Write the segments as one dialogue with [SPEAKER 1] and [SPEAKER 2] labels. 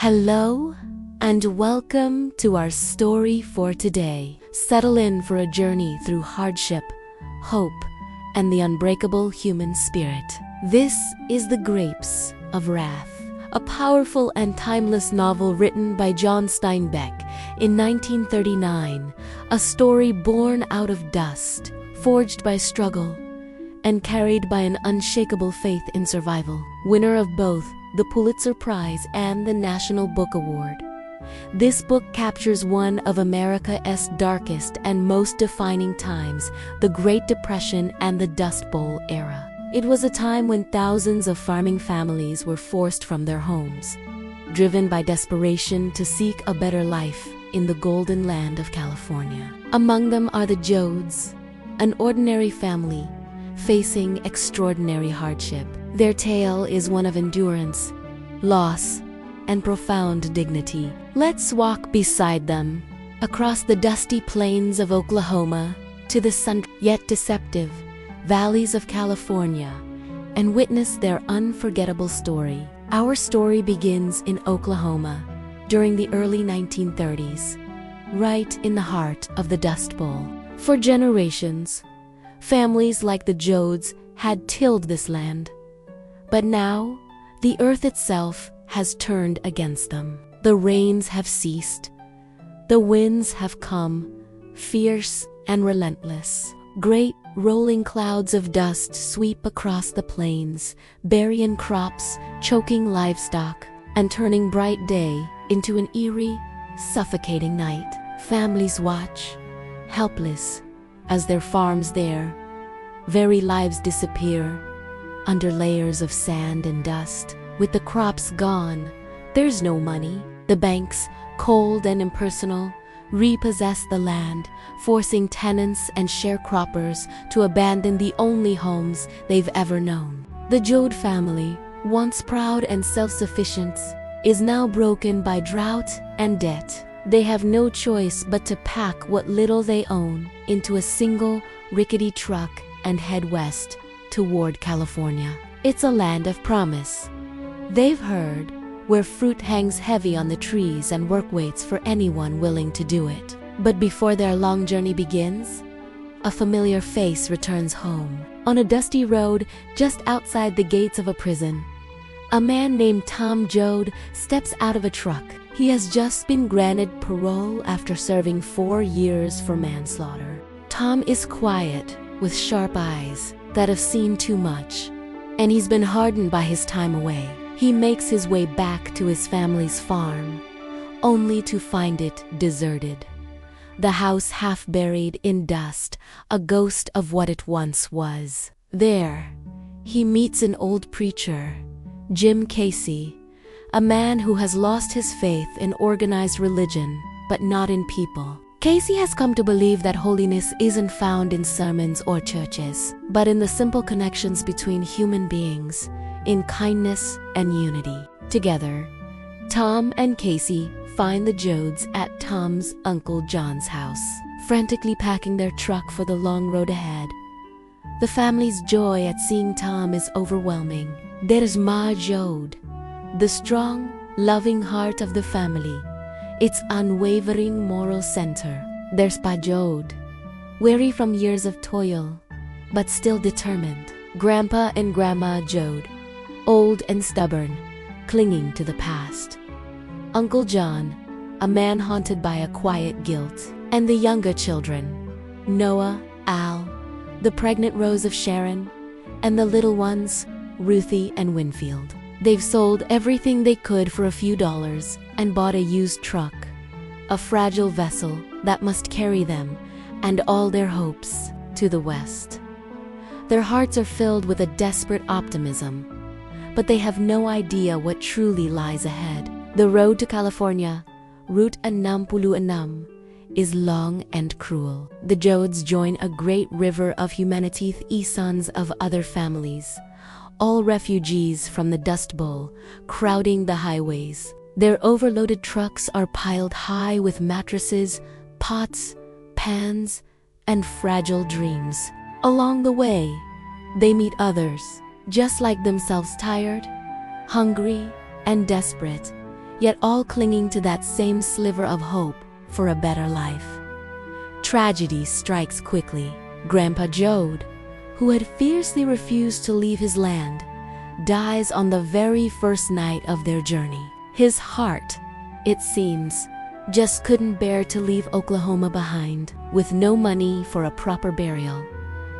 [SPEAKER 1] Hello, and welcome to our story for today. Settle in for a journey through hardship, hope, and the unbreakable human spirit. This is The Grapes of Wrath, a powerful and timeless novel written by John Steinbeck in 1939, a story born out of dust, forged by struggle, and carried by an unshakable faith in survival. Winner of both the Pulitzer Prize and the National Book Award. This book captures one of America's darkest and most defining times, the Great Depression and the Dust Bowl era. It was a time when thousands of farming families were forced from their homes, driven by desperation to seek a better life in the golden land of California. Among them are the Joads, an ordinary family facing extraordinary hardship. Their tale is one of endurance, loss, and profound dignity. Let's walk beside them, across the dusty plains of Oklahoma to the sun yet deceptive valleys of California, and witness their unforgettable story. Our story begins in Oklahoma during the early 1930s, right in the heart of the Dust Bowl. For generations, families like the Joads had tilled this land, but now the earth itself has turned against them. The rains have ceased, the winds have come, fierce and relentless. Great rolling clouds of dust sweep across the plains, burying crops, choking livestock, and turning bright day into an eerie, suffocating night. Families watch, helpless, as their farms their very lives disappear under layers of sand and dust. With the crops gone, there's no money. The banks, cold and impersonal, repossess the land, forcing tenants and sharecroppers to abandon the only homes they've ever known. The Joad family, once proud and self-sufficient, is now broken by drought and debt. They have no choice but to pack what little they own into a single rickety truck and head west toward California. It's a land of promise, they've heard, where fruit hangs heavy on the trees and work waits for anyone willing to do it. But before their long journey begins, a familiar face returns home. On a dusty road just outside the gates of a prison, a man named Tom Joad steps out of a truck. He has just been granted parole after serving 4 years for manslaughter. Tom is quiet, with sharp eyes that have seen too much, and he's been hardened by his time away. He makes his way back to his family's farm, only to find it deserted. The house half buried in dust, a ghost of what it once was. There, he meets an old preacher, Jim Casey, a man who has lost his faith in organized religion, but not in people. Casey has come to believe that holiness isn't found in sermons or churches, but in the simple connections between human beings, in kindness and unity. Together, Tom and Casey find the Joads at Tom's Uncle John's house, frantically packing their truck for the long road ahead. The family's joy at seeing Tom is overwhelming. There's Ma Joad, the strong, loving heart of the family, its unwavering moral center. There's Pa Joad, weary from years of toil, but still determined. Grandpa and Grandma Joad, old and stubborn, clinging to the past. Uncle John, a man haunted by a quiet guilt. And the younger children, Noah, Al, the pregnant Rose of Sharon, and the little ones, Ruthie and Winfield. They've sold everything they could for a few dollars and bought a used truck, a fragile vessel that must carry them and all their hopes to the west. Their hearts are filled with a desperate optimism, but they have no idea what truly lies ahead. The road to California, Route 66, is long and cruel. The Joads join a great river of humanity, sons of other families, all refugees from the Dust Bowl, crowding the highways. Their overloaded trucks are piled high with mattresses, pots, pans, and fragile dreams. Along the way, they meet others, just like themselves, tired, hungry, and desperate, yet all clinging to that same sliver of hope for a better life. Tragedy strikes quickly. Grandpa Jode, who had fiercely refused to leave his land, dies on the very first night of their journey. His heart, it seems, just couldn't bear to leave Oklahoma behind. With no money for a proper burial,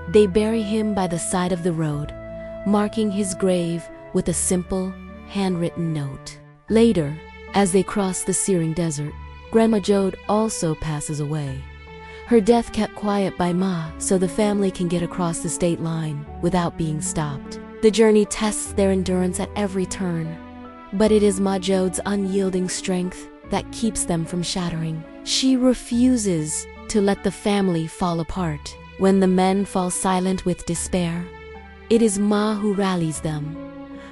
[SPEAKER 1] they bury him by the side of the road, marking his grave with a simple, handwritten note. Later, as they cross the searing desert, Grandma Jode also passes away. Her death kept quiet by Ma so the family can get across the state line without being stopped. The journey tests their endurance at every turn, but it is Ma Jode's unyielding strength that keeps them from shattering. She refuses to let the family fall apart. When the men fall silent with despair, it is Ma who rallies them,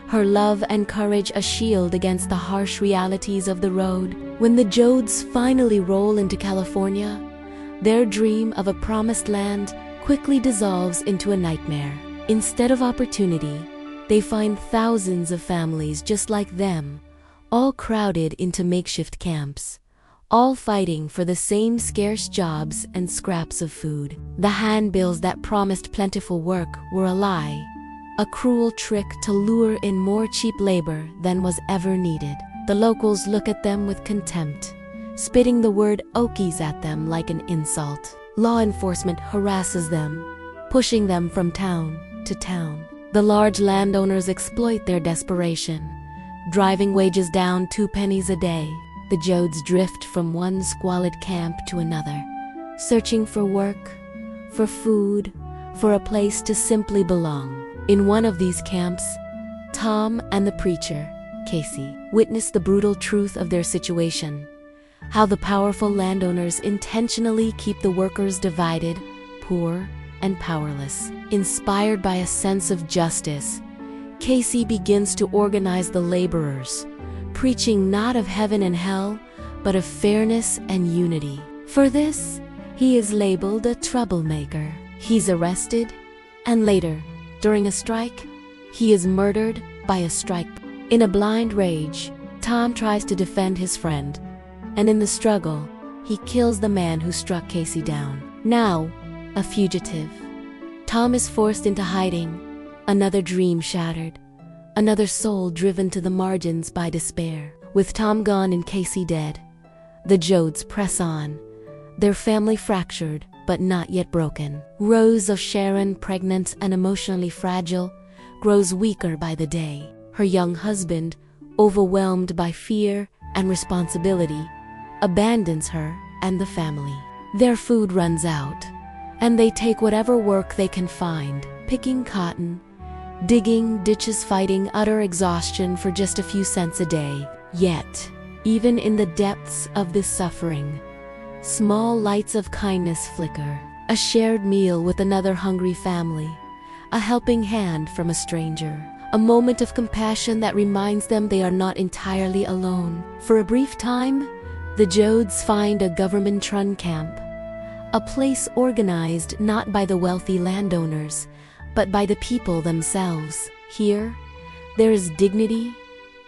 [SPEAKER 1] her love and courage a shield against the harsh realities of the road. When the Jodes finally roll into California, their dream of a promised land quickly dissolves into a nightmare. Instead of opportunity, they find thousands of families just like them, all crowded into makeshift camps, all fighting for the same scarce jobs and scraps of food. The handbills that promised plentiful work were a lie, a cruel trick to lure in more cheap labor than was ever needed. The locals look at them with contempt, spitting the word Okies at them like an insult. Law enforcement harasses them, pushing them from town to town. The large landowners exploit their desperation, driving wages down 2 pennies a day. The Jodes drift from one squalid camp to another, searching for work, for food, for a place to simply belong. In one of these camps, Tom and the preacher, Casey, witness the brutal truth of their situation, how the powerful landowners intentionally keep the workers divided, poor, and powerless. Inspired by a sense of justice, Casey begins to organize the laborers, preaching not of heaven and hell, but of fairness and unity. For this, he is labeled a troublemaker. He's arrested, and later, during a strike, he is murdered by a strike. In a blind rage, Tom tries to defend his friend, and in the struggle, he kills the man who struck Casey down. Now, a fugitive, Tom is forced into hiding, another dream shattered, another soul driven to the margins by despair. With Tom gone and Casey dead, the Jodes press on, their family fractured but not yet broken. Rose of Sharon, pregnant and emotionally fragile, grows weaker by the day. Her young husband, overwhelmed by fear and responsibility, abandons her and the family. Their food runs out, and they take whatever work they can find, picking cotton, digging ditches, fighting utter exhaustion for just a few cents a day. Yet, even in the depths of this suffering, small lights of kindness flicker. A shared meal with another hungry family, a helping hand from a stranger, a moment of compassion that reminds them they are not entirely alone. For a brief time, the Jodes find a government-run camp, a place organized not by the wealthy landowners, but by the people themselves. Here, there is dignity,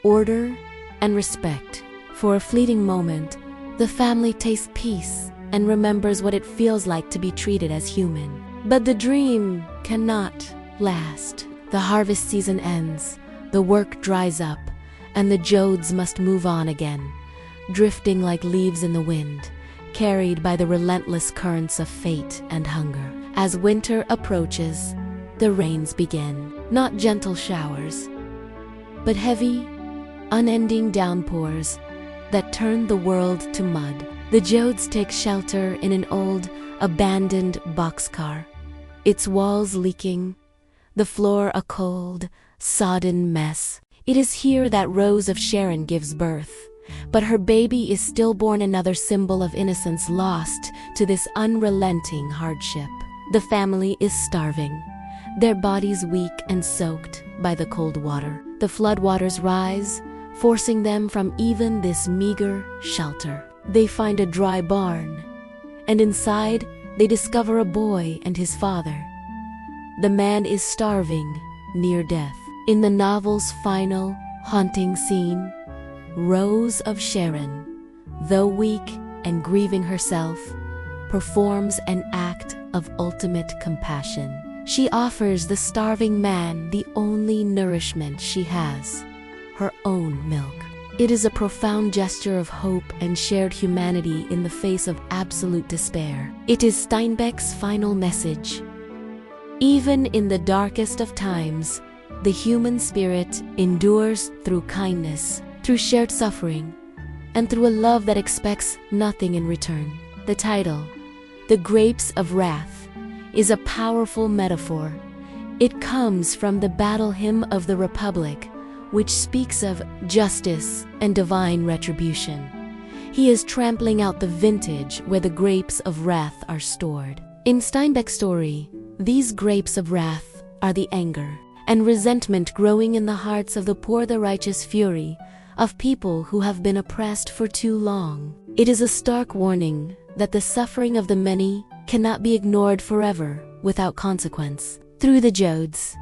[SPEAKER 1] order, and respect. For a fleeting moment, the family tastes peace and remembers what it feels like to be treated as human. But the dream cannot last. The harvest season ends, the work dries up, and the Jodes must move on again, drifting like leaves in the wind, carried by the relentless currents of fate and hunger. As winter approaches, the rains begin. Not gentle showers, but heavy, unending downpours that turn the world to mud. The Jodes take shelter in an old, abandoned boxcar, its walls leaking, the floor a cold, sodden mess. It is here that Rose of Sharon gives birth, but her baby is stillborn, another symbol of innocence lost to this unrelenting hardship. The family is starving, their bodies weak and soaked by the cold water. The floodwaters rise, forcing them from even this meager shelter. They find a dry barn, and inside they discover a boy and his father. The man is starving, near death. In the novel's final, haunting scene, Rose of Sharon, though weak and grieving herself, performs an act of ultimate compassion. She offers the starving man the only nourishment she has, her own milk. It is a profound gesture of hope and shared humanity in the face of absolute despair. It is Steinbeck's final message. Even in the darkest of times, the human spirit endures through kindness, through shared suffering, and through a love that expects nothing in return. The title, The Grapes of Wrath, is a powerful metaphor. It comes from the battle hymn of the Republic, which speaks of justice and divine retribution. He is trampling out the vintage where the grapes of wrath are stored. In Steinbeck's story, these grapes of wrath are the anger and resentment growing in the hearts of the poor, the righteous fury of people who have been oppressed for too long. It is a stark warning that the suffering of the many cannot be ignored forever without consequence. Through the Jodes,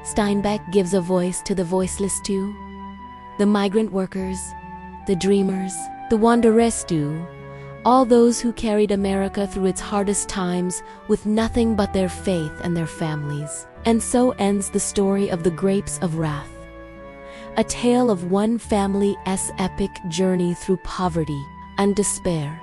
[SPEAKER 1] Steinbeck gives a voice to the voiceless too, the migrant workers, the dreamers, the wanderers too, all those who carried America through its hardest times with nothing but their faith and their families. And so ends the story of the Grapes of Wrath, a tale of one family's epic journey through poverty and despair,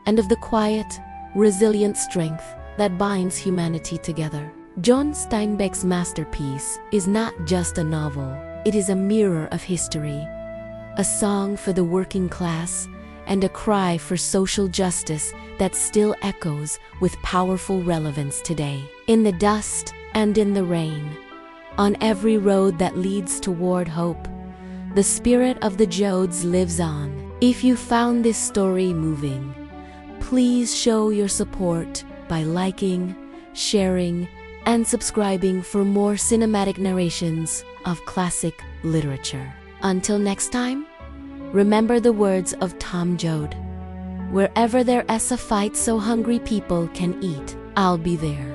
[SPEAKER 1] and of the quiet, resilient strength that binds humanity together. John Steinbeck's masterpiece is not just a novel, it is a mirror of history, a song for the working class, and a cry for social justice that still echoes with powerful relevance today. In the dust and in the rain, on every road that leads toward hope, the spirit of the Jodes lives on. If you found this story moving, please show your support by liking, sharing, and subscribing for more cinematic narrations of classic literature. Until next time, remember the words of Tom Joad. Wherever there's a fight so hungry people can eat, I'll be there.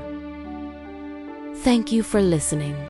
[SPEAKER 1] Thank you for listening.